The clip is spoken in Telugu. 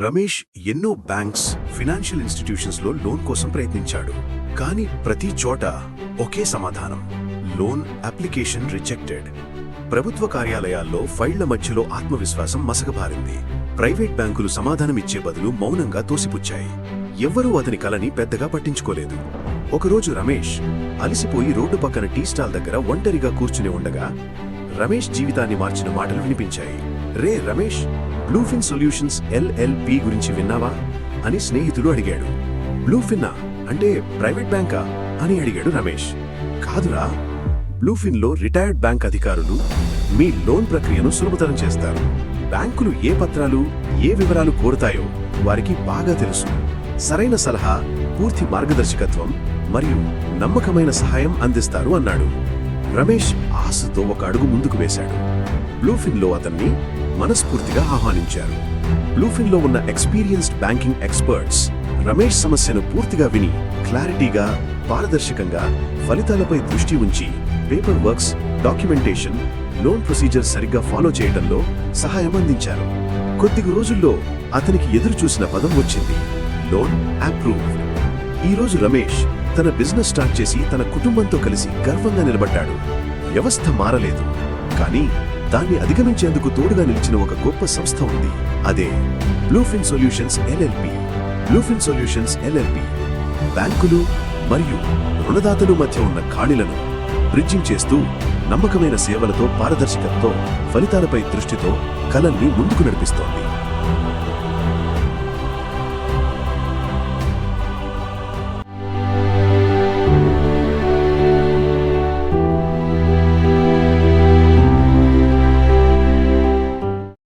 రమేష్ ఎన్నో బ్యాంక్స్, ఫినాన్షియల్ ఇన్స్టిట్యూషన్స్లో లోన్ కోసం ప్రయత్నించాడు. కానీ ప్రతి చోట ఒకే సమాధానం: లోన్ అప్లికేషన్ రిజెక్టెడ్. ప్రభుత్వ కార్యాలయాల్లో ఫైళ్ల మధ్యలో ఆత్మవిశ్వాసం మసకబారింది. ప్రైవేట్ బ్యాంకులు సమాధానమిచ్చే బదులు మౌనంగా తోసిపుచ్చాయి. ఎవ్వరూ అతని కలని పెద్దగా పట్టించుకోలేదు. ఒకరోజు రమేష్ అలసిపోయి రోడ్డు పక్కన టీ స్టాల్ దగ్గర ఒంటరిగా కూర్చుని ఉండగా రమేష్ జీవితాన్ని మార్చిన మాటలు వినిపించాయి. రే రమేష్, బ్లూఫిన్ సొల్యూషన్స్ ఎల్ఎల్పి గురించి విన్నావా అని స్నేహితుడు అడిగాడు. బ్లూఫిన్నా అంటే ప్రైవేట్ బ్యాంకా అని అడిగాడు రమేష్. కాదురా, బ్లూఫిన్లో రిటైర్డ్ బ్యాంక్ అధికారులు మీ లోన్ ప్రక్రియను సులభతరం చేస్తారు. బ్యాంకులు ఏ పత్రాలు, ఏ వివరాలు కోరుతాయో వారికి బాగా తెలుసు. సరైన సలహా, పూర్తి మార్గదర్శకత్వం మరియు నమ్మకమైన సహాయం అందిస్తారు అన్నాడు. రమేష్ ఆశతో ఒక అడుగు ముందుకు వేశాడు. బ్లూఫిన్లో అతన్ని మనస్ఫూర్తిగా ఆహ్వానించారు. బ్లూఫిన్లో ఉన్న ఎక్స్పీరియన్స్డ్ బ్యాంకింగ్ ఎక్స్పర్ట్స్ రమేష్ సమస్యను పూర్తిగా విని క్లారిటీగా, పారదర్శకంగా, ఫలితాలపై దృష్టి ఉంచి paper works, documentation, loan procedure సరిగ్గా ఫాలో చేయడంలో సహాయం అందించారు. కొద్ది రోజుల్లో అతనికి ఎదురు చూసిన పదం వచ్చింది: లోన్ అప్రూవ్డ్. ఈరోజు రమేష్ తన బిజినెస్ స్టార్ట్ చేసి తన కుటుంబంతో కలిసి గర్వంగా నిలబడ్డాడు. వ్యవస్థ మారలేదు, కానీ దాన్ని అధిగమించేందుకు తోడుగా నిలిచిన ఒక గొప్ప సంస్థ ఉంది. అదే bluefin solutions LLP. Bluefin solutions LLP బ్యాంకులు మరియు రుణదాతలు మధ్య ఉన్న ఖాళీలను బ్రిడ్జింగ్ చేస్తూ నమ్మకమైన సేవలతో, పారదర్శకతతో, ఫలితాలపై దృష్టితో కలల్ని ముందుకు నడిపిస్తోంది.